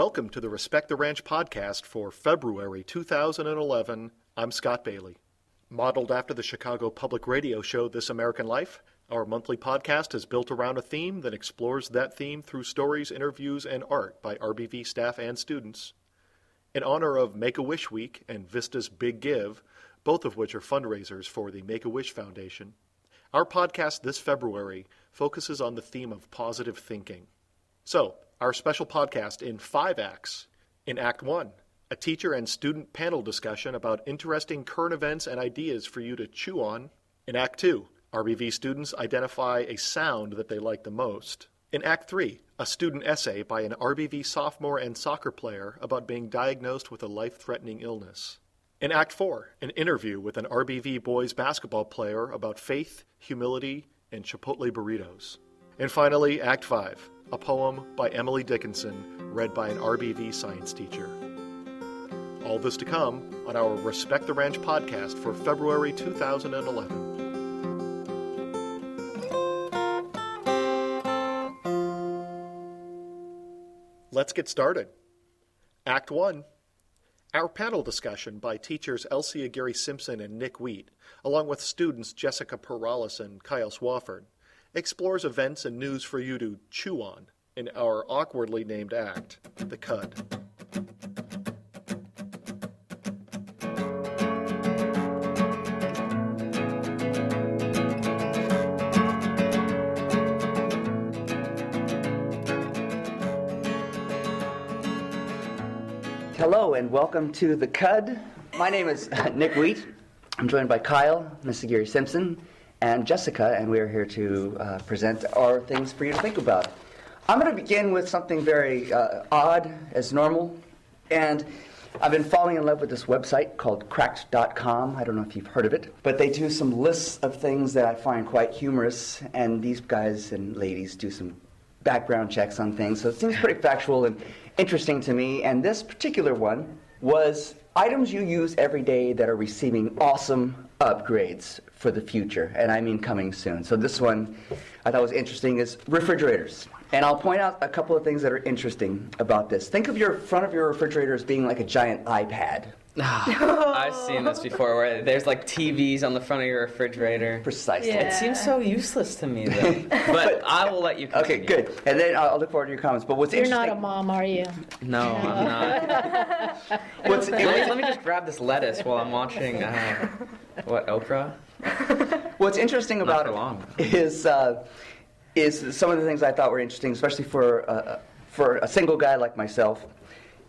Welcome to the Respect the Ranch podcast for February 2011. I'm Scott Bailey. Modeled after the Chicago public radio show This American Life, our monthly podcast is built around a theme that explores that theme through stories, interviews, and art by RBV staff and students. In honor of Make-A-Wish Week and Vista's Big Give, both of which are fundraisers for the Make-A-Wish Foundation, our podcast this February focuses on the theme of positive thinking. So, our special podcast in 5 acts. In Act 1, a teacher and student panel discussion about interesting current events and ideas for you to chew on. In Act 2, RBV students identify a sound that they like the most. In Act 3, a student essay by an RBV sophomore and soccer player about being diagnosed with a life-threatening illness. In Act 4, an interview with an RBV boys basketball player about faith, humility, and Chipotle burritos. And finally, Act 5, a poem by Emily Dickinson, read by an RBV science teacher. All this to come on our Respect the Ranch podcast for February 2011. Let's get started. Act 1. Our panel discussion by teachers Elsie Aguirre-Simpson and Nick Wheat, along with students Jessica Peralta and Kyle Swafford, explores events and news for you to chew on in our awkwardly named act, The Cud. Hello and welcome to The Cud. My name is Nick Wheat. I'm joined by Kyle, Miss Aguirre-Simpson, and Jessica, and we are here to present our things for you to think about. I'm going to begin with something very odd as normal, and I've been falling in love with this website called cracked.com. I don't know if you've heard of it, but they do some lists of things that I find quite humorous, and these guys and ladies do some background checks on things, so it seems pretty factual and interesting to me. And this particular one was items you use every day that are receiving awesome upgrades for the future, and I mean coming soon. So this one I thought was interesting is refrigerators. And I'll point out a couple of things that are interesting about this. Think of your front of your refrigerator as being like a giant iPad. I've seen this before, where there's like TVs on the front of your refrigerator. Precisely. Yeah. It seems so useless to me, though. But I will let you continue. Okay, good. And then I'll look forward to your comments. But what's You're interesting... not a mom, are you? No, I'm not. Let me just grab this lettuce while I'm watching, Oprah? What's interesting about it is some of the things I thought were interesting, especially for a single guy like myself,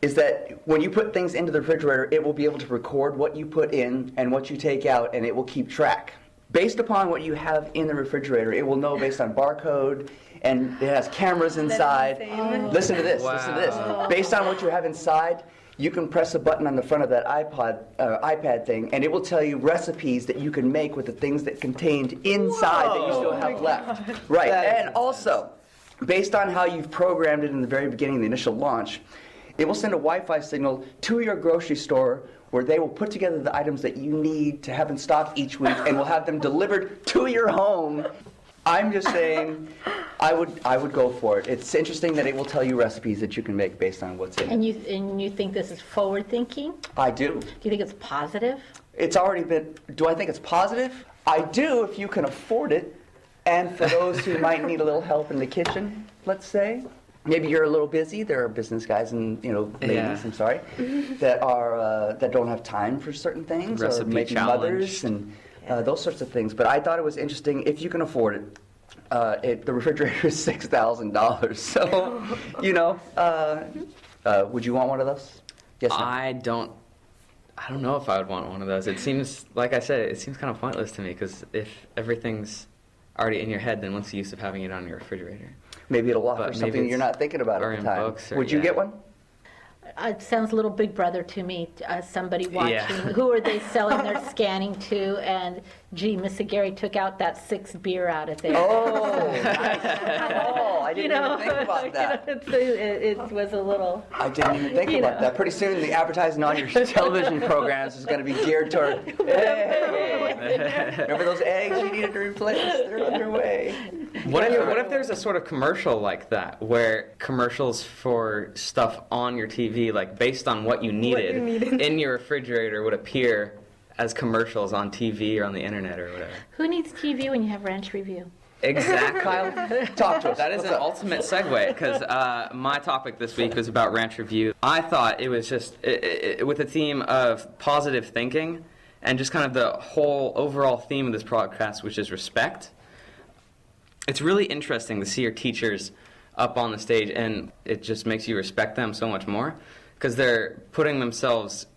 is that when you put things into the refrigerator, it will be able to record what you put in and what you take out, and it will keep track. Based upon what you have in the refrigerator, it will know based on barcode, and it has cameras inside. Listen to this, listen to this. Based on what you have inside, you can press a button on the front of that iPad thing, and it will tell you recipes that you can make with the things that contained inside that you still have left. Right, and also, based on how you've programmed it in the very beginning, the initial launch, it will send a Wi-Fi signal to your grocery store where they will put together the items that you need to have in stock each week and will have them delivered to your home. I'm just saying, I would go for it. It's interesting that it will tell you recipes that you can make based on what's in it. And you think this is forward thinking? I do. Do you think it's positive? It's already been, do I think it's positive? I do if you can afford it. And for those who might need a little help in the kitchen, let's say. Maybe you're a little busy. There are business guys and ladies, I'm sorry, that are that don't have time for certain things, Recipe or maybe challenge. mothers and those sorts of things. But I thought it was interesting if you can afford it. The refrigerator is $6,000, so would you want one of those? Yes. No? I don't know if I would want one of those. It seems, like I said, it seems kind of pointless to me, because if everything's already in your head, then what's the use of having it on your refrigerator? Maybe it'll offer something you're not thinking about at the time. Would you get one? It sounds a little Big Brother to me, somebody watching. Yeah. Who are they selling their scanning to? And, gee, Miss Aguirre took out that 6 beer out of there. Oh, nice. Oh, I didn't even think about that. It was a little... I didn't even think about that. Pretty soon the advertising on your television programs is going to be geared toward, hey, remember those eggs you needed to replace? They're underway. What if there's a sort of commercial like that, where commercials for stuff on your TV, like based on what you needed in your refrigerator, would appear as commercials on TV or on the internet or whatever? Who needs TV when you have Ranch Review? Exactly. Kyle, talk to us. That is an ultimate segue, because my topic this week was about Ranch Review. I thought it was just, with the theme of positive thinking, and just kind of the whole overall theme of this podcast, which is respect. It's really interesting to see your teachers up on the stage, and it just makes you respect them so much more, because they're putting themselves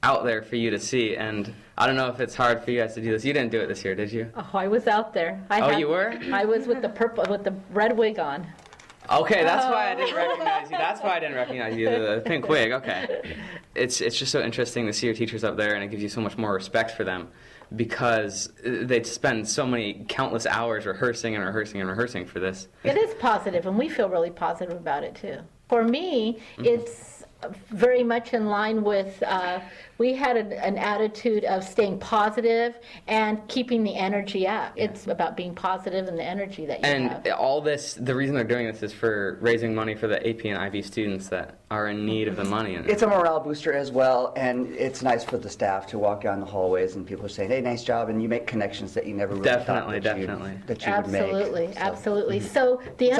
out there for you to see. And I don't know if it's hard for you guys to do this. You didn't do it this year, did you? Oh, I was out there. You were? I was with the red wig on. Okay, that's why I didn't recognize you. That's why I didn't recognize you, the pink wig. Okay. It's just so interesting to see your teachers up there, and it gives you so much more respect for them, because they spend so many countless hours rehearsing and rehearsing and rehearsing for this. It is positive, and we feel really positive about it, too. For me, it's very much in line with, we had an attitude of staying positive and keeping the energy up. It's about being positive and the energy that you have. And all this, the reason they're doing this is for raising money for the AP and IB students that are in need of the money. It's a morale booster as well, and it's nice for the staff to walk down the hallways and people are saying, "Hey, nice job," and you make connections that you never really thought that you would make. Absolutely. So the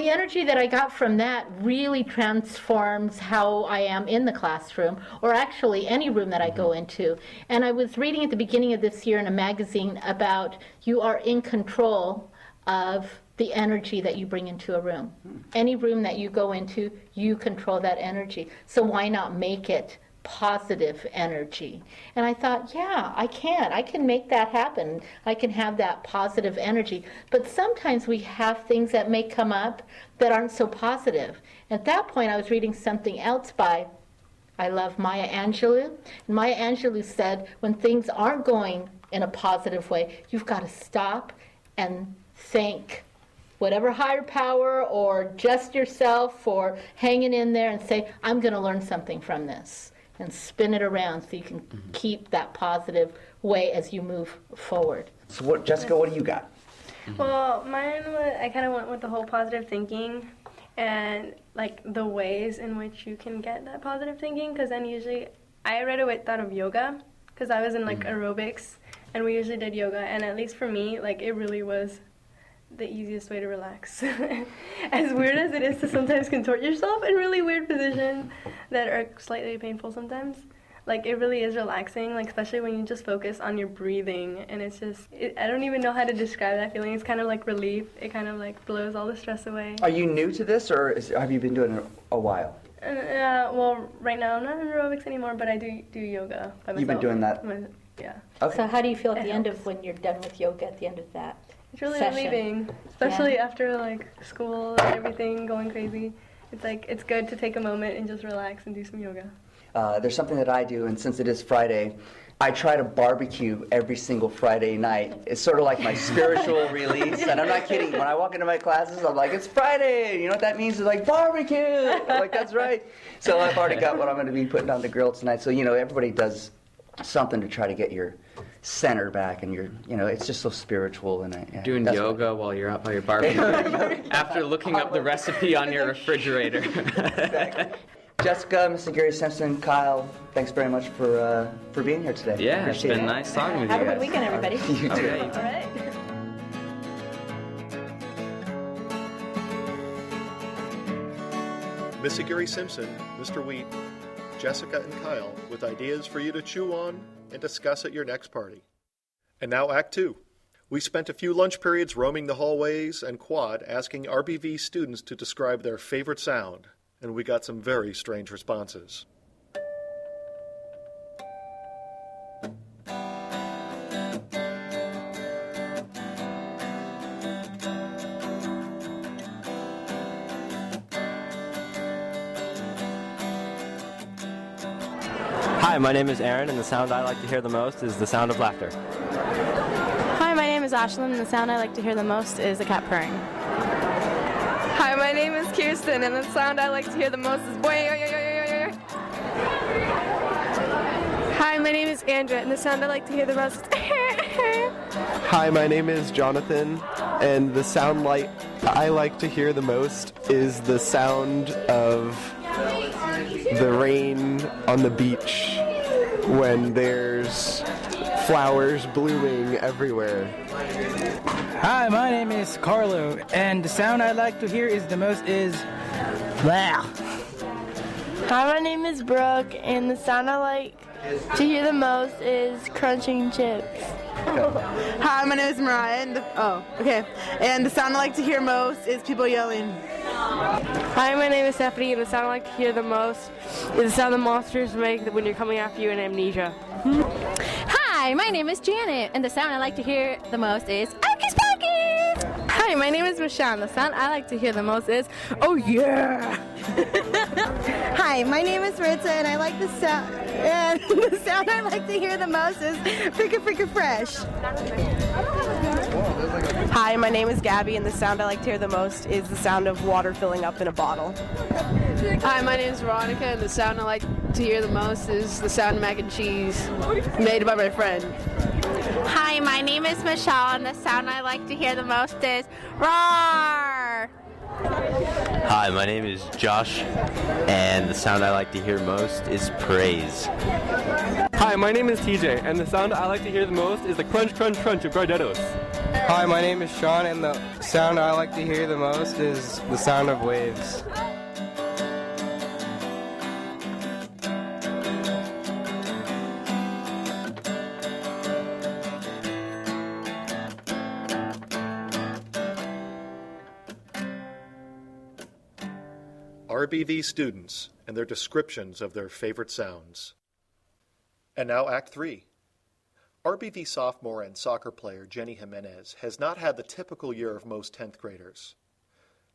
energy that I got from that really transforms how I am in the classroom, or actually any room that I go into. And I was reading at the beginning of this year in a magazine about you are in control of the energy that you bring into a room. Any room that you go into, you control that energy. So why not make it positive energy? And I thought, yeah, I can make that happen. I can have that positive energy. But sometimes we have things that may come up that aren't so positive. At that point, I was reading something else by, I love Maya Angelou. And Maya Angelou said, when things aren't going in a positive way, you've got to stop and think whatever higher power or just yourself or hanging in there and say, I'm going to learn something from this, and spin it around so you can keep that positive way as you move forward. So Jessica, what do you got? Well, I kind of went with the whole positive thinking and like the ways in which you can get that positive thinking, because then usually I right away thought of yoga, because I was in like aerobics and we usually did yoga, and at least for me, like it really was the easiest way to relax. As weird as it is to sometimes contort yourself in really weird positions that are slightly painful sometimes, like it really is relaxing, like especially when you just focus on your breathing, and it's just, I don't even know how to describe that feeling. It's kind of like relief. It kind of like blows all the stress away. Are you new to this, or have you been doing it a while? Well, right now I'm not in aerobics anymore, but I do yoga by myself. You've been doing that? Yeah. Okay. So how do you feel at the end of when you're done with yoga, at the end of that It's really session? relieving, especially after like school and everything going crazy. It's like, it's good to take a moment and just relax and do some yoga. There's something that I do, and since it is Friday, I try to barbecue every single Friday night. It's sort of like my spiritual release, and I'm not kidding. When I walk into my classes, I'm like, it's Friday. You know what that means? It's like barbecue. I'm like, that's right. So I've already got what I'm going to be putting on the grill tonight. So, everybody does something to try to get your center back, and it's just so spiritual. And doing yoga while you're out by your barbecue after looking up the recipe on your refrigerator. Exactly. Jessica, Miss Aguirre-Simpson, Kyle, thanks very much for being here today. Yeah, Appreciate it's been it. nice talking with Have you a guys. good weekend, everybody. You too. Okay. All right. Miss Aguirre-Simpson, Mr. Wheat, Jessica, and Kyle with ideas for you to chew on and discuss at your next party. And now Act 2. We spent a few lunch periods roaming the hallways and quad asking RBV students to describe their favorite sound, and we got some very strange responses. Hi, my name is Aaron, and the sound I like to hear the most is the sound of laughter. Hi, my name is Ashlyn, and the sound I like to hear the most is a cat purring. Hi, my name is Kirsten, and the sound I like to hear the most is boing. Hi, my name is Andrea, and the sound I like to hear the most is Hi, my name is Jonathan, and the sound I like to hear the most is the sound of the rain on the beach when there's flowers blooming everywhere. Hi, my name is Carlo, and the sound I like to hear the most is wow. Hi, my name is Brooke, and the sound I like to hear the most is crunching chips. Hi, my name is Mariah, and the sound I like to hear most is people yelling. Hi, my name is Stephanie, and the sound I like to hear the most is the sound the monsters make when you're coming after you in Amnesia. Hi, my name is Janet, and the sound I like to hear the most is Hocus Pocus! Hi, my name is Michelle, and the sound I like to hear the most is oh yeah! Hi, my name is Ritza, and I like the sound. And the sound I like to hear the most is fricka fresh. Hi, my name is Gabby, and the sound I like to hear the most is the sound of water filling up in a bottle. Hi, my name is Veronica, and the sound I like to hear the most is the sound of mac and cheese made by my friend. Hi, my name is Michelle, and the sound I like to hear the most is roar. Hi, my name is Josh, and the sound I like to hear most is praise. Hi, my name is TJ, and the sound I like to hear the most is the crunch, crunch, crunch of Gardettos. Hi, my name is Sean, and the sound I like to hear the most is the sound of waves. RBV students and their descriptions of their favorite sounds. And now Act 3. RBV sophomore and soccer player Jenni Jimenez has not had the typical year of most 10th graders.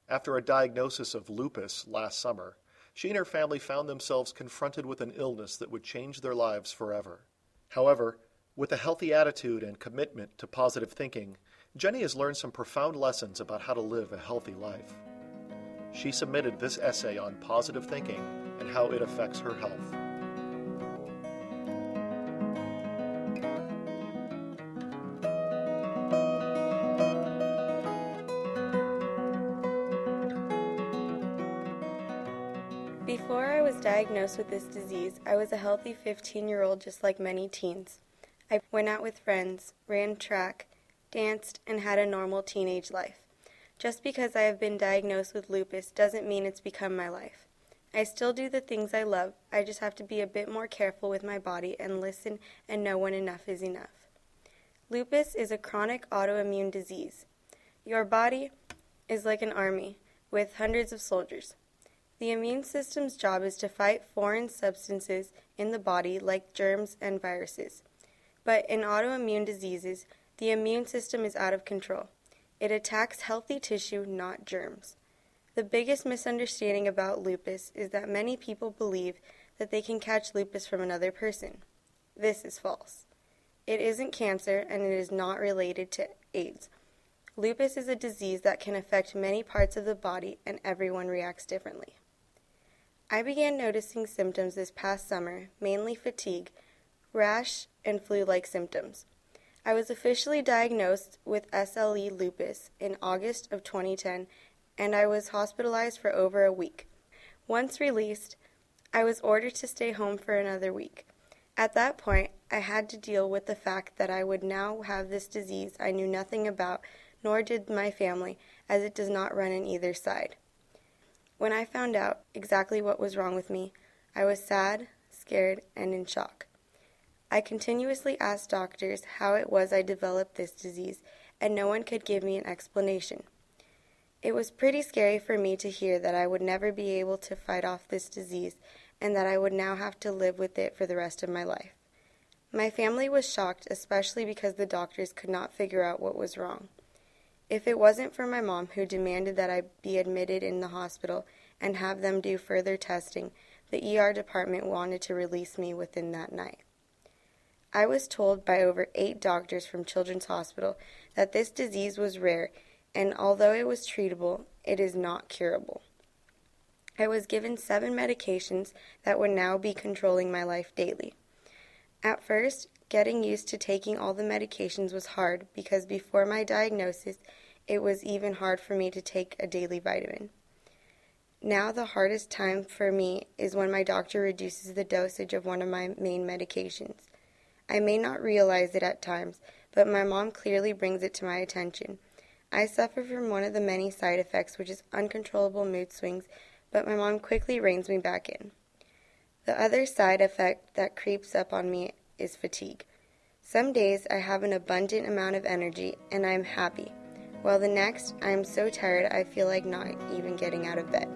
After a diagnosis of lupus last summer, she and her family found themselves confronted with an illness that would change their lives forever. However, with a healthy attitude and commitment to positive thinking, Jenni has learned some profound lessons about how to live a healthy life. She submitted this essay on positive thinking and how it affects her health. Before I was diagnosed with this disease, I was a healthy 15-year-old just like many teens. I went out with friends, ran track, danced, and had a normal teenage life. Just because I have been diagnosed with lupus doesn't mean it's become my life. I still do the things I love, I just have to be a bit more careful with my body and listen and know when enough is enough. Lupus is a chronic autoimmune disease. Your body is like an army with hundreds of soldiers. The immune system's job is to fight foreign substances in the body like germs and viruses. But in autoimmune diseases, the immune system is out of control. It attacks healthy tissue, not germs. The biggest misunderstanding about lupus is that many people believe that they can catch lupus from another person. This is false. It isn't cancer, and it is not related to AIDS. Lupus is a disease that can affect many parts of the body, and everyone reacts differently. I began noticing symptoms this past summer, mainly fatigue, rash, and flu-like symptoms. I was officially diagnosed with SLE lupus in August of 2010, and I was hospitalized for over a week. Once released, I was ordered to stay home for another week. At that point, I had to deal with the fact that I would now have this disease I knew nothing about, nor did my family, as it does not run in either side. When I found out exactly what was wrong with me, I was sad, scared, and in shock. I continuously asked doctors how it was I developed this disease, and no one could give me an explanation. It was pretty scary for me to hear that I would never be able to fight off this disease and that I would now have to live with it for the rest of my life. My family was shocked, especially because the doctors could not figure out what was wrong. If it wasn't for my mom, who demanded that I be admitted in the hospital and have them do further testing, the ER department wanted to release me within that night. I was told by over 8 doctors from Children's Hospital that this disease was rare, and although it was treatable, it is not curable. I was given 7 medications that would now be controlling my life daily. At first, Getting used to taking all the medications was hard because before my diagnosis, it was even hard for me to take a daily vitamin. Now the hardest time for me is when my doctor reduces the dosage of one of my main medications. I may not realize it at times, but my mom clearly brings it to my attention. I suffer from one of the many side effects, which is uncontrollable mood swings, but my mom quickly reins me back in. The other side effect that creeps up on me is fatigue. Some days I have an abundant amount of energy and I am happy, while the next I am so tired I feel like not even getting out of bed.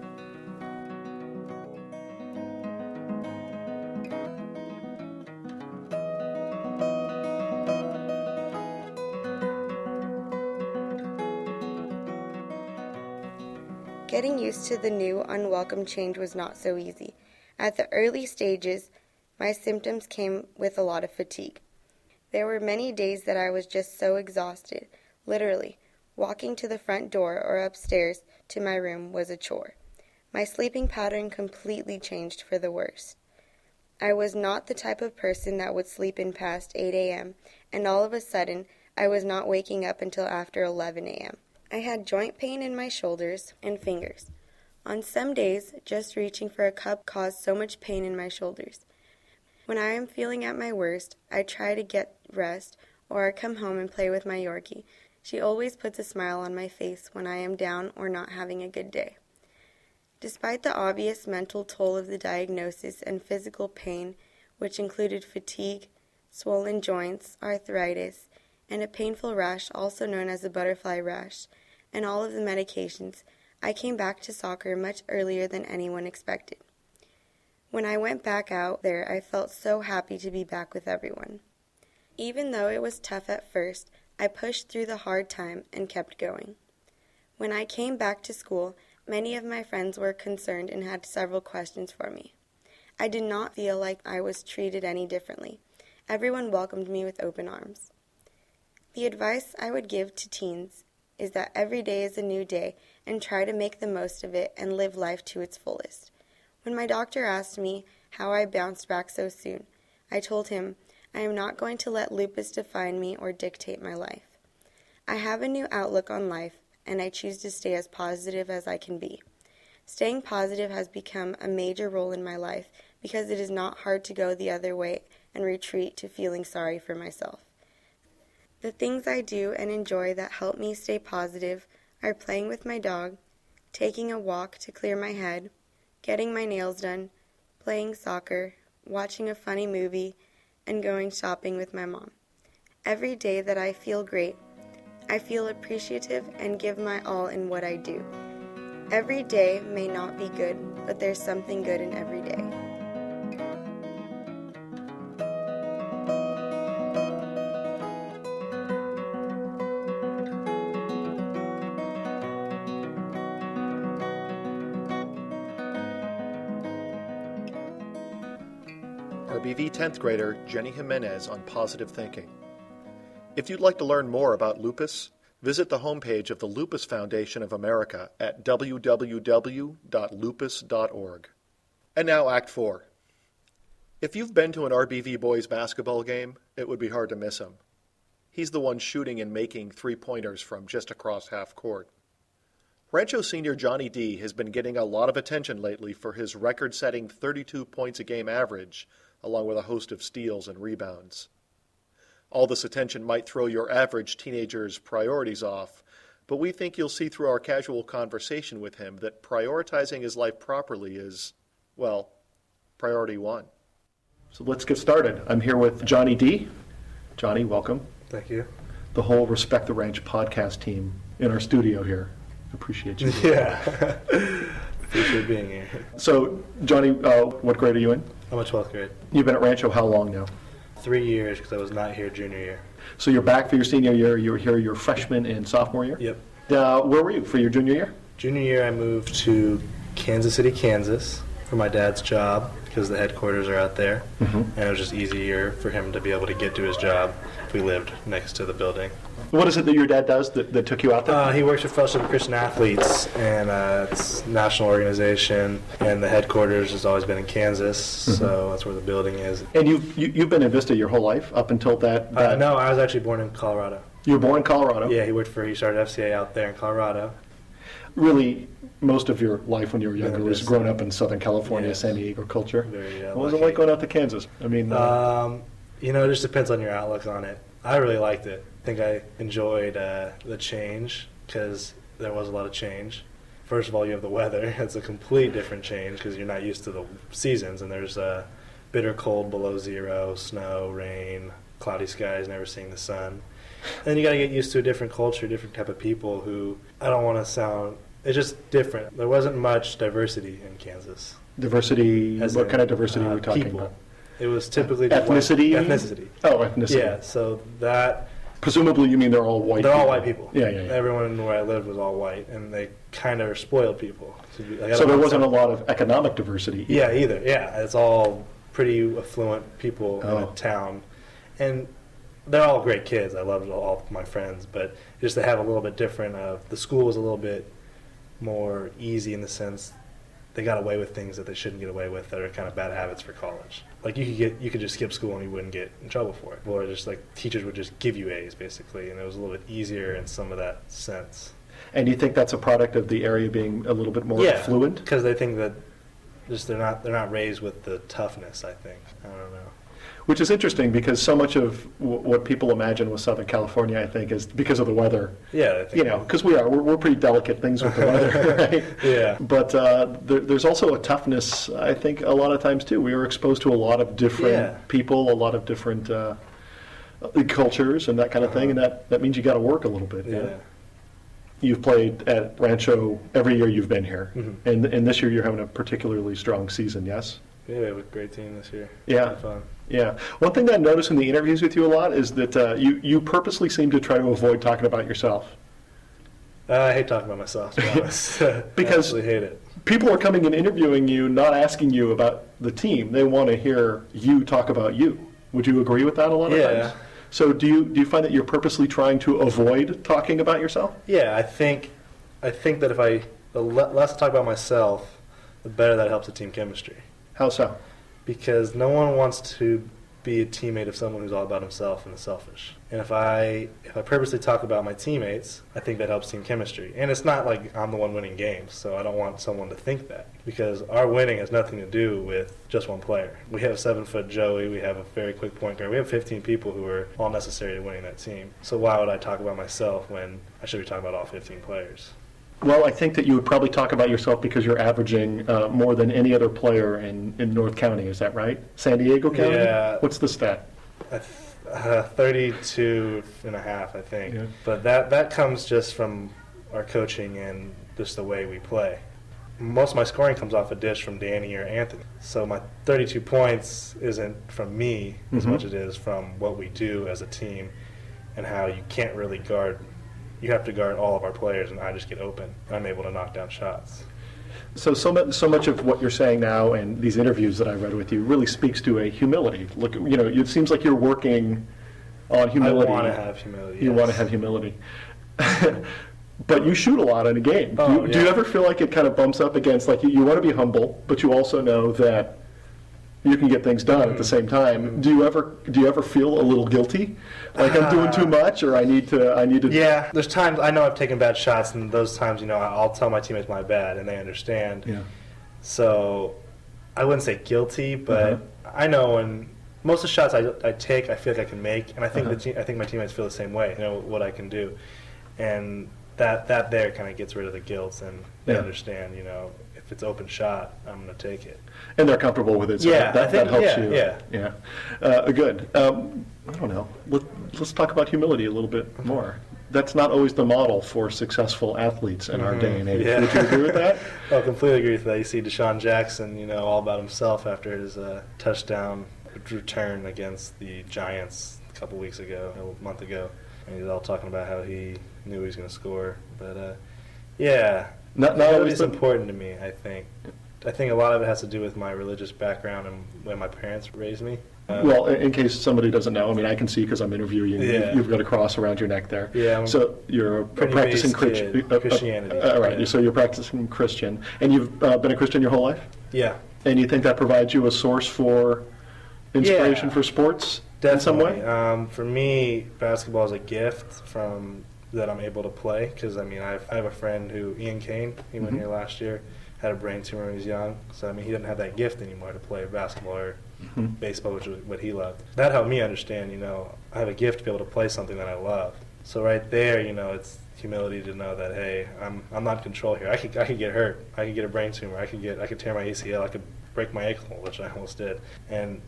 Getting used to the new, unwelcome change was not so easy. At the early stages, my symptoms came with a lot of fatigue. There were many days that I was just so exhausted. Literally, walking to the front door or upstairs to my room was a chore. My sleeping pattern completely changed for the worse. I was not the type of person that would sleep in past 8 a.m., and all of a sudden, I was not waking up until after 11 a.m. I had joint pain in my shoulders and fingers. On some days, just reaching for a cup caused so much pain in my shoulders. When I am feeling at my worst, I try to get rest, or I come home and play with my Yorkie. She always puts a smile on my face when I am down or not having a good day. Despite the obvious mental toll of the diagnosis and physical pain, which included fatigue, swollen joints, arthritis, and a painful rash also known as a butterfly rash, and all of the medications, I came back to soccer much earlier than anyone expected. When I went back out there, I felt so happy to be back with everyone. Even though it was tough at first, I pushed through the hard time and kept going. When I came back to school, many of my friends were concerned and had several questions for me. I did not feel like I was treated any differently. Everyone welcomed me with open arms. The advice I would give to teens is that every day is a new day and try to make the most of it and live life to its fullest. When my doctor asked me how I bounced back so soon, I told him, I am not going to let lupus define me or dictate my life. I have a new outlook on life, and I choose to stay as positive as I can be. Staying positive has become a major role in my life because it is not hard to go the other way and retreat to feeling sorry for myself. The things I do and enjoy that help me stay positive are playing with my dog, taking a walk to clear my head, getting my nails done, playing soccer, watching a funny movie, and going shopping with my mom. Every day that I feel great, I feel appreciative and give my all in what I do. Every day may not be good, but there's something good in every day. RBV 10th grader Jenni Jimenez on positive thinking. If you'd like to learn more about lupus, visit the homepage of the Lupus Foundation of America at www.lupus.org. And now Act 4. If you've been to an RBV boys basketball game, it would be hard to miss him. He's the one shooting and making three-pointers from just across half court. Rancho senior Johnny D has been getting a lot of attention lately for his record-setting 32 points a game average, along with a host of steals and rebounds. All this attention might throw your average teenager's priorities off, but we think you'll see through our casual conversation with him that prioritizing his life properly is, well, priority one. So let's get started. I'm here with Johnny D. Johnny, welcome. Thank you. The whole Respect the Ranch podcast team in our studio here. Appreciate you. Yeah. Appreciate being here. So, Johnny, what grade are you in? I'm in 12th grade. You've been at Rancho how long now? 3 years, because I was not here junior year. So you're back for your senior year, you were here your freshman and sophomore year? Yep. Where were you for your junior year? Junior year, I moved to Kansas City, Kansas, for my dad's job because the headquarters are out there, Mhm. and it was just easier for him to be able to get to his job if we lived next to the building. What is it that your dad does that took you out there? He works for Fellowship of Christian Athletes, and it's a national organization, and the headquarters has always been in Kansas, so that's where the building is. And you've been in Vista your whole life up until that? No, I was actually born in Colorado. You were born in Colorado? Yeah, he started FCA out there in Colorado. Really, most of your life when you were younger was grown up in Southern California, San Diego culture. What was it like going out to Kansas? I mean, it just depends on your outlook on it. I really liked it. I think I enjoyed the change because there was a lot of change. First of all, you have the weather. It's a complete different change because you're not used to the seasons, and there's bitter cold below zero, snow, rain, cloudy skies, never seeing the sun. And then you got to get used to a different culture, different type of people who, I don't want to sound, it's just different. There wasn't much diversity in Kansas. Diversity, what kind of diversity are we talking people. about? It was typically just ethnicity? Ethnicity. Oh, ethnicity. Yeah, so that... Presumably you mean they're all white They're people. all white people. Yeah. Everyone where I lived was all white, and they kind of are spoiled people. So there wasn't a lot of economic diversity either. Yeah, it's all pretty affluent people in a town. And they're all great kids. I loved all of my friends, but just to have a little bit different the school was a little bit more easy in the sense they got away with things that they shouldn't get away with that are kind of bad habits for college. Like you could just skip school and you wouldn't get in trouble for it. Or just like teachers would just give you A's basically, and it was a little bit easier in some of that sense. And you think that's a product of the area being a little bit more affluent? Because they think that just they're not raised with the toughness, I think. I don't know. Which is interesting because so much of what people imagine with Southern California, I think, is because of the weather. Yeah, I think because we're pretty delicate things with the weather, right? Yeah. But there's also a toughness, I think, a lot of times too. We were exposed to a lot of different people, a lot of different cultures, and that kind of thing, and that means you got to work a little bit. Yeah. You've played at Rancho every year you've been here, and this year you're having a particularly strong season. Yes. Yeah, we have a great team this year. Yeah. It's been fun. Yeah. One thing that I noticed in the interviews with you a lot is that you purposely seem to try to avoid talking about yourself. I hate talking about myself, to be honest. Because I absolutely hate it. People are coming and interviewing you, not asking you about the team. They want to hear you talk about you. Would you agree with that a lot of times? So do you find that you're purposely trying to avoid talking about yourself? Yeah, I think that the less I talk about myself, the better that helps the team chemistry. How so? Because no one wants to be a teammate of someone who's all about himself and is selfish. And if I purposely talk about my teammates, I think that helps team chemistry. And it's not like I'm the one winning games, so I don't want someone to think that. Because our winning has nothing to do with just one player. We have 7-foot Joey, we have a very quick point guard, we have 15 people who are all necessary to winning that team. So why would I talk about myself when I should be talking about all 15 players? Well, I think that you would probably talk about yourself because you're averaging more than any other player in North County. Is that right? San Diego County? Yeah. What's the stat? 32 and a half, I think. Yeah. But that comes just from our coaching and just the way we play. Most of my scoring comes off a dish from Danny or Anthony. So my 32 points isn't from me as much as it is from what we do as a team and how you can't really guard. You have to guard all of our players, and I just get open. I'm able to knock down shots. So much of what you're saying now and these interviews that I read with you really speaks to a humility. Look, it seems like you're working on humility. I want to have humility. You want to have humility. But you shoot a lot in a game. Do you ever feel like it kind of bumps up against, like, you want to be humble, but you also know that you can get things done at the same time. Do you ever feel a little guilty? Like I'm doing too much, or I need to. Yeah, there's times I know I've taken bad shots, and those times, I'll tell my teammates my bad, and they understand. Yeah. So I wouldn't say guilty, but I know when most of the shots I take, I feel like I can make, and I think I think my teammates feel the same way. What I can do, and that there kind of gets rid of the guilt, and they understand. If it's open shot, I'm going to take it. And they're comfortable with it, so that helps you. Yeah. Good. I don't know. Let's talk about humility a little bit more. That's not always the model for successful athletes in our day and age. Yeah. Would you agree with that? I completely agree with that. You see Deshaun Jackson, all about himself after his touchdown return against the Giants a month ago. And he's all talking about how he knew he was going to score. But, Not always important to me, I think, I think a lot of it has to do with my religious background and the way my parents raised me. Well, in case somebody doesn't know, I mean, I can see because I'm interviewing you. Yeah. You've got a cross around your neck there. Yeah. So you're a Pretty practicing basic Christianity. Right. Yeah. So you're practicing Christian, and you've been a Christian your whole life. Yeah. And you think that provides you a source for inspiration for sports in some way? For me, basketball is a gift that I'm able to play because I have a friend Ian Kane. He went here last year, had a brain tumor when he was young. So he didn't have that gift anymore to play basketball or baseball, which was what he loved. That helped me understand. I have a gift to be able to play something that I love. So right there, it's humility to know that hey, I'm not in control here. I could get hurt. I could get a brain tumor. I could tear my ACL. I could break my ankle, which I almost did. And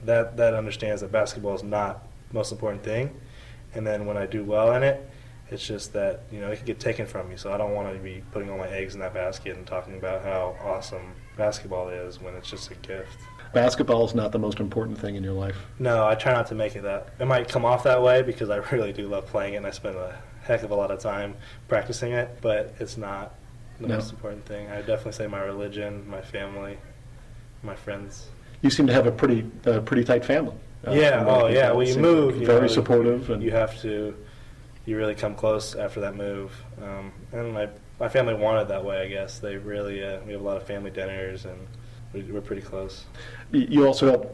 that understands that basketball is not the most important thing. And then when I do well in it, it's just that it could get taken from me. So I don't want to be putting all my eggs in that basket and talking about how awesome basketball is when it's just a gift. Basketball is not the most important thing in your life. No, I try not to make it that. It might come off that way because I really do love playing it and I spend a heck of a lot of time practicing it, but it's not the most important thing. I definitely say my religion, my family, my friends. You seem to have a pretty tight family. Yeah. Well, you move. Very supportive, and you really come close after that move. And my family wanted that way, I guess. They really we have a lot of family dinners and we're pretty close. You also have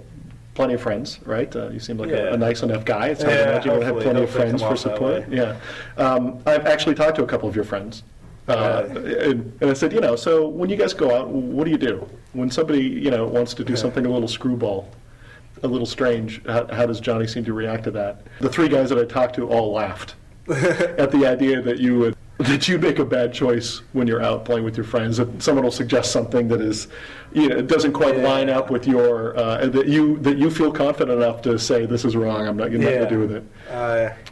plenty of friends, right? You seem like a nice enough guy. It's hard to imagine you don't have plenty of friends for support. Yeah. I've actually talked to a couple of your friends. And I said, so when you guys go out, what do you do? When somebody, wants to do something a little screwball, a little strange, how does Johnny seem to react to that? The three guys that I talked to all laughed at the idea that you make a bad choice when you're out playing with your friends. That someone will suggest something that is, it doesn't quite line up with your that you feel confident enough to say this is wrong. I'm not going to do with it.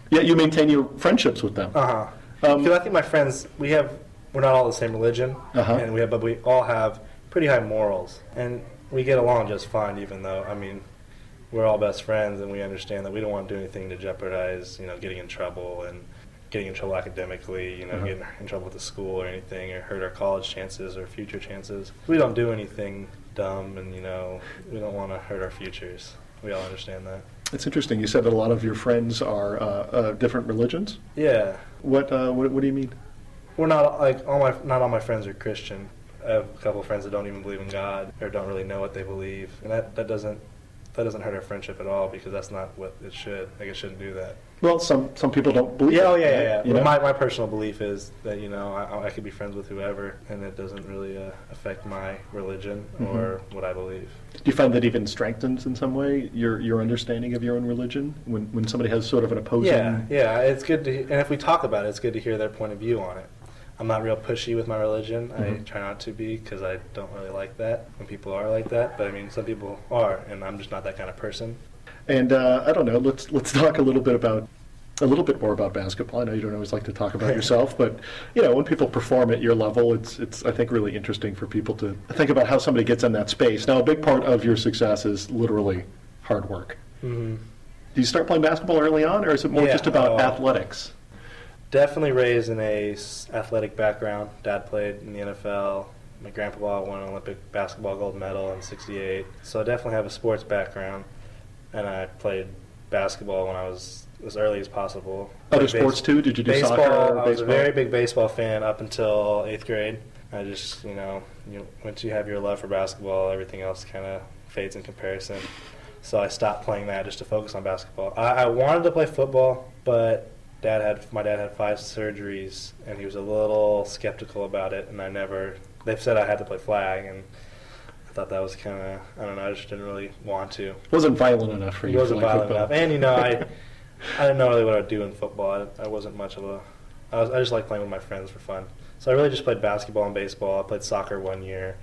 Yet you maintain your friendships with them. Because I think my friends, we're not all the same religion, but we all have pretty high morals, and we get along just fine. Even though we're all best friends, and we understand that we don't want to do anything to jeopardize, getting in trouble academically, getting in trouble with the school or anything, or hurt our college chances or future chances. We don't do anything dumb, and we don't want to hurt our futures. We all understand that. It's interesting. You said that a lot of your friends are different religions. Yeah. What do you mean? We're not not all my friends are Christian. I have a couple of friends that don't even believe in God or don't really know what they believe, and that doesn't hurt our friendship at all because that's not what it should. It shouldn't do that. Well, some people don't believe. Yeah. Well, my personal belief is that I could be friends with whoever, and it doesn't really affect my religion or what I believe. Do you find that even strengthens in some way your understanding of your own religion when somebody has sort of an opposing? Yeah. It's good to, and if we talk about it, it's good to hear their point of view on it. I'm not real pushy with my religion. I try not to be because I don't really like that when people are like that. But some people are, and I'm just not that kind of person. And I don't know. Let's talk a little bit more about basketball. I know you don't always like to talk about yourself, but when people perform at your level, it's I think really interesting for people to think about how somebody gets in that space. Now, a big part of your success is literally hard work. Mm-hmm. Do you start playing basketball early on, or is it more just about athletics? Definitely raised in a athletic background. Dad played in the NFL. My grandpa won an Olympic basketball gold medal in '68. So I definitely have a sports background, and I played basketball when I was as early as possible. Other sports too? Did you do baseball, soccer or baseball? I was a very big baseball fan up until 8th grade. I just, once you have your love for basketball, everything else kind of fades in comparison. So I stopped playing that just to focus on basketball. I wanted to play football, but my dad had 5 surgeries, and he was a little skeptical about it, and they've said I had to play flag, and I thought that was kind of, I don't know, I just didn't really want to. Wasn't violent enough for you. It wasn't violent enough. And, I didn't know really what I'd do in football. I wasn't much of I just liked playing with my friends for fun. So I really just played basketball and baseball. I played soccer 1 year.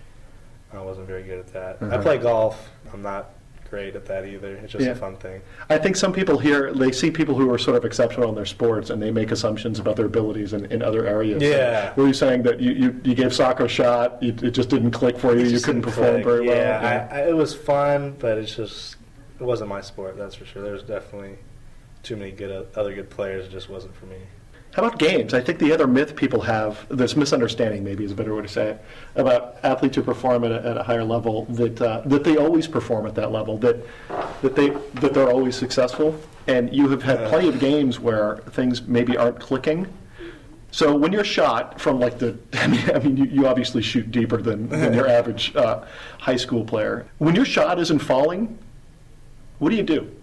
I wasn't very good at that. I play golf. I'm not great at that either. It's just a fun thing. I think some people they see people who are sort of exceptional in their sports, and they make assumptions about their abilities in other areas. Yeah. Were you saying that you gave soccer a shot, it just didn't click for you, you couldn't perform very well? Yeah, it was fun, but it wasn't my sport, that's for sure. There was definitely too many other good players. It just wasn't for me. How about games? I think the other myth people have, this misunderstanding maybe is a better way to say it, about athletes who perform at a higher level, that they always perform at that level, that they're always successful. And you have had plenty of games where things maybe aren't clicking. So when you're shot from like you obviously shoot deeper than your average high school player. When your shot isn't falling, what do you do?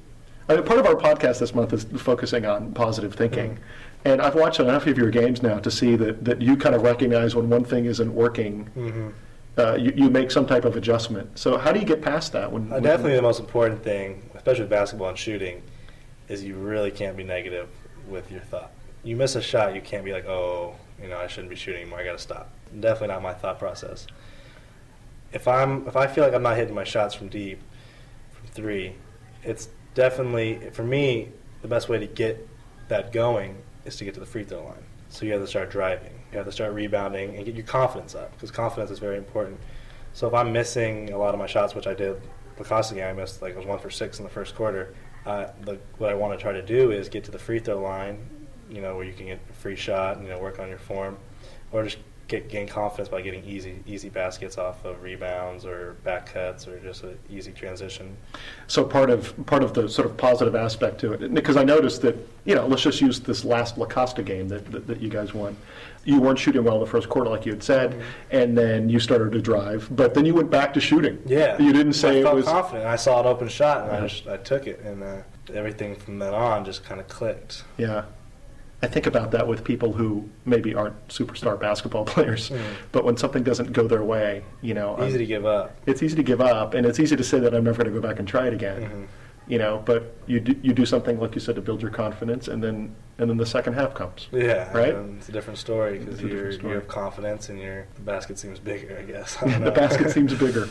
I mean, part of our podcast this month is focusing on positive thinking. And I've watched enough of your games now to see that you kind of recognize when one thing isn't working, you make some type of adjustment. So how do you get past that? Definitely the most important thing, especially with basketball and shooting, is you really can't be negative with your thought. You miss a shot, you can't be like, oh, I shouldn't be shooting anymore, I got to stop. Definitely not my thought process. If I feel like I'm not hitting my shots from deep, from three, it's definitely, for me, the best way to get that going is to get to the free throw line. So you have to start driving. You have to start rebounding and get your confidence up, because confidence is very important. So if I'm missing a lot of my shots, which I did, the Costa game, I missed, I was 1 for 6 in the first quarter. What I want to try to do is get to the free throw line, where you can get a free shot and work on your form, or just gain confidence by getting easy baskets off of rebounds or back cuts or just an easy transition. So part of the sort of positive aspect to it, because I noticed that, let's just use this last La Costa game that you guys won. You weren't shooting well in the first quarter, like you had said, and then you started to drive, but then you went back to shooting. Yeah. You didn't say I it was... felt confident. I saw an open shot, and I took it, and everything from then on just kind of clicked. Yeah. I think about that with people who maybe aren't superstar basketball players, but when something doesn't go their way, easy to give up. It's easy to give up, and it's easy to say that I'm never going to go back and try it again. But you do something, like you said, to build your confidence, and then the second half comes. Yeah, right. And it's a different story because you have confidence, and the basket seems bigger, I guess. The basket seems bigger.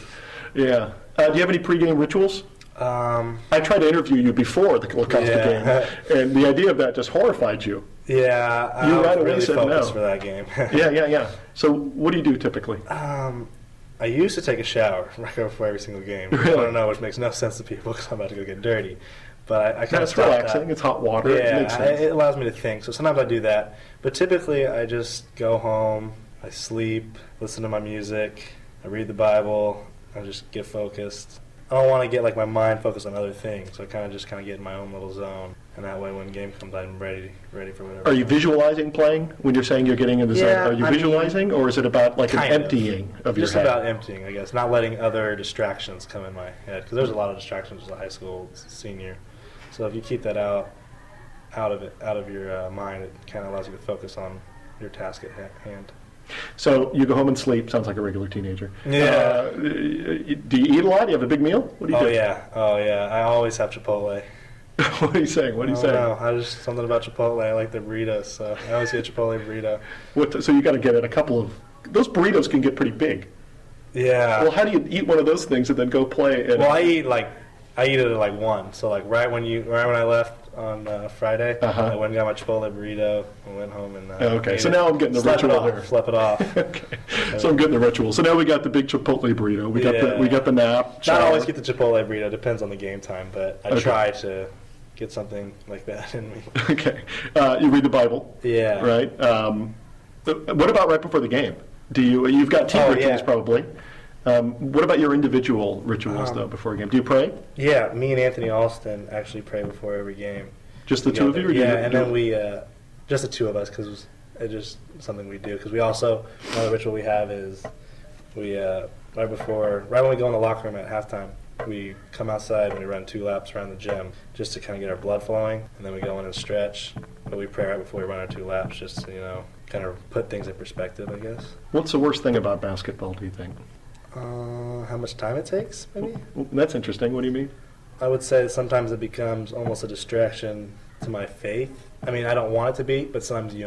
Yeah. Do you have any pregame rituals? I tried to interview you before the La Costa game, and the idea of that just horrified you. Yeah, I was really focused for that game. Yeah. So what do you do typically? I used to take a shower right before every single game. Really? I don't know, which makes no sense to people because I'm about to go get dirty. But I kind of It's relaxing. It's hot water. Yeah, it makes sense. It allows me to think. So sometimes I do that. But typically I just go home, I sleep, listen to my music, I read the Bible, I just get focused. I don't want to get my mind focused on other things, so I kind of get in my own little zone, and that way when game comes, I'm ready for whatever. Are you visualizing playing when you're saying you're getting in the zone? Are you visualizing, or is it about an emptying of your head? Just about emptying, I guess, not letting other distractions come in my head, because there's a lot of distractions as a high school senior. So if you keep that out of your mind, it kind of allows you to focus on your task at hand. So you go home and sleep. Sounds like a regular teenager. Yeah. Do you eat a lot? Do you have a big meal? What do you do? Oh yeah. I always have Chipotle. What are you saying? I just something about Chipotle. I like the burritos, so I always get a Chipotle burrito. So you got to get it a couple of. Those burritos can get pretty big. Yeah. Well, how do you eat one of those things and then go play? I eat it at 1. So right when I left on Friday, I went and got my Chipotle burrito and went home and okay. So now I'm getting the ritual here. Slept it off. Okay. So I'm getting the ritual. So now we got the big Chipotle burrito. We got the nap. Not always get the Chipotle burrito. Depends on the game time, but I try to get something like that in me. Okay. You read the Bible. Yeah. Right. What about right before the game? You've got team rituals probably. What about your individual rituals, though, before a game? Do you pray? Yeah, me and Anthony Alston actually pray before every game. Just the two of you? And then we, just the two of us, because it's just something we do. Because we also, another ritual we have is we, right when we go in the locker room at halftime, we come outside and we run 2 laps around the gym just to kind of get our blood flowing. And then we go in and stretch. But we pray right before we run our 2 laps just to, kind of put things in perspective, I guess. What's the worst thing about basketball, do you think? How much time it takes, maybe? Well, that's interesting. What do you mean? I would say sometimes it becomes almost a distraction to my faith. I mean, I don't want it to be, but sometimes,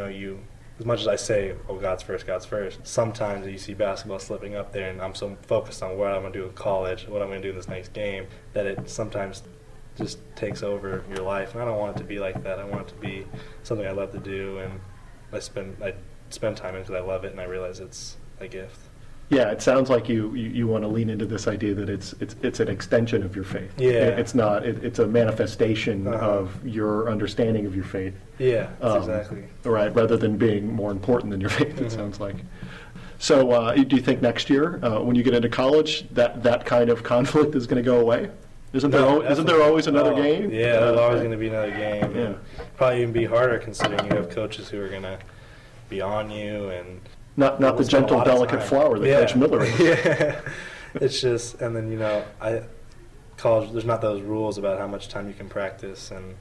as much as I say, oh, God's first, sometimes you see basketball slipping up there, and I'm so focused on what I'm going to do in college, what I'm going to do in this next game, that it sometimes just takes over your life. And I don't want it to be like that. I want it to be something I love to do, and I spend time in it because I love it, and I realize it's a gift. Yeah, it sounds like you want to lean into this idea that it's an extension of your faith. Yeah. It's not. It's a manifestation of your understanding of your faith. Yeah, exactly. Right, rather than being more important than your faith, it sounds like. So do you think next year, when you get into college, that kind of conflict is going to go away? Isn't there always another game? Yeah, there's always going to be another game. Yeah. Probably even be harder considering you have coaches who are going to be on you and not the gentle, delicate flower that Coach Miller is. Yeah, it's just, and then college. There's not those rules about how much time you can practice, and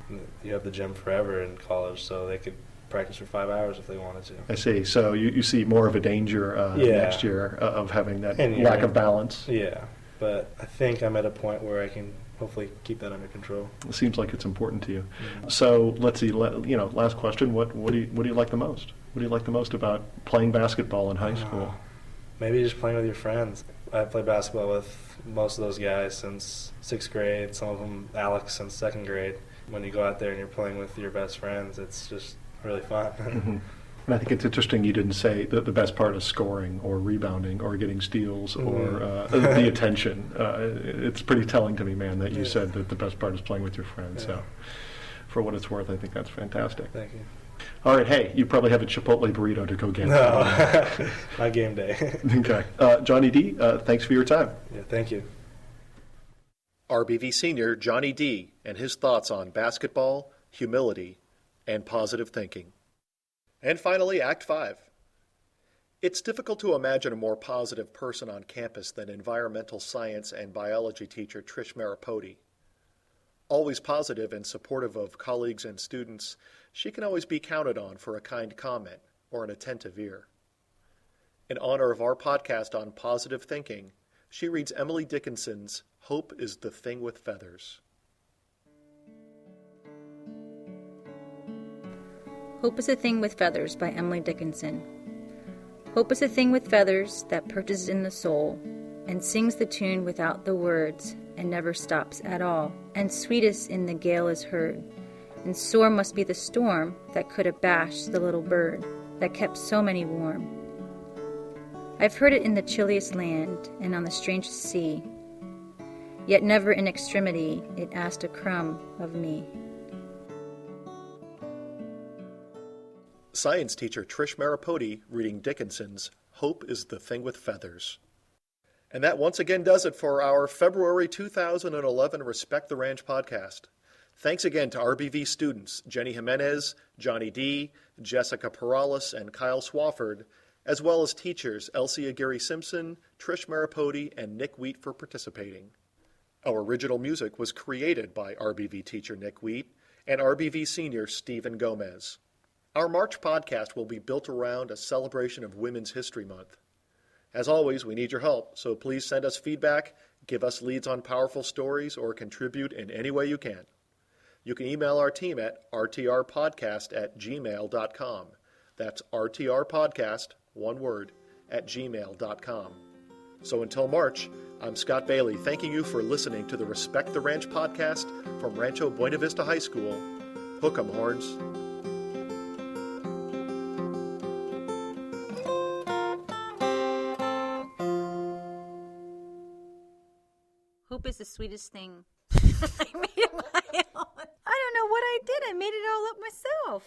you have the gym forever in college, so they could practice for 5 hours if they wanted to. I see. So you see more of a danger next year of having that lack of balance. Yeah, but I think I'm at a point where I can hopefully keep that under control. It seems like it's important to you. Mm-hmm. So let's see. Last question. What do you like the most? What do you like the most about playing basketball in high school? Maybe just playing with your friends. I've played basketball with most of those guys since 6th grade. Some of them, Alex, since 2nd grade. When you go out there and you're playing with your best friends, it's just really fun. Mm-hmm. And I think it's interesting you didn't say that the best part is scoring or rebounding or getting steals or the attention. It's pretty telling to me, man, that you said that the best part is playing with your friends. Yeah. So for what it's worth, I think that's fantastic. Thank you. All right, hey, you probably have a Chipotle burrito to go get. No, not game day. Okay. Johnny D., thanks for your time. Yeah, thank you. RBV senior Johnny D. and his thoughts on basketball, humility, and positive thinking. And finally, Act 5. It's difficult to imagine a more positive person on campus than environmental science and biology teacher Trish Marapoti. Always positive and supportive of colleagues and students, she can always be counted on for a kind comment or an attentive ear. In honor of our podcast on positive thinking, she reads Emily Dickinson's Hope is the Thing with Feathers. Hope is a Thing with Feathers by Emily Dickinson. Hope is a thing with feathers that perches in the soul and sings the tune without the words and never stops at all, and sweetest in the gale is heard. And sore must be the storm that could abash the little bird that kept so many warm. I've heard it in the chilliest land and on the strangest sea, yet never in extremity it asked a crumb of me. Science teacher Trish Marapoti reading Dickinson's Hope is the Thing with Feathers. And that once again does it for our February 2011 Respect the Ranch podcast. Thanks again to RBV students Jenni Jimenez, Johnny D., Jessica Peralta, and Kyle Swafford, as well as teachers Elsie Aguirre-Simpson, Trish Marapoti, and Nick Wheat for participating. Our original music was created by RBV teacher Nick Wheat and RBV senior Stephen Gomez. Our March podcast will be built around a celebration of Women's History Month. As always, we need your help, so please send us feedback, give us leads on powerful stories, or contribute in any way you can. You can email our team at rtrpodcast@gmail.com. That's rtrpodcast, one word, @gmail.com. So until March, I'm Scott Bailey, thanking you for listening to the Respect the Ranch podcast from Rancho Buena Vista High School. Hook 'em, horns. Hope is the sweetest thing. I made it my own. I don't know what I did. I made it all up myself.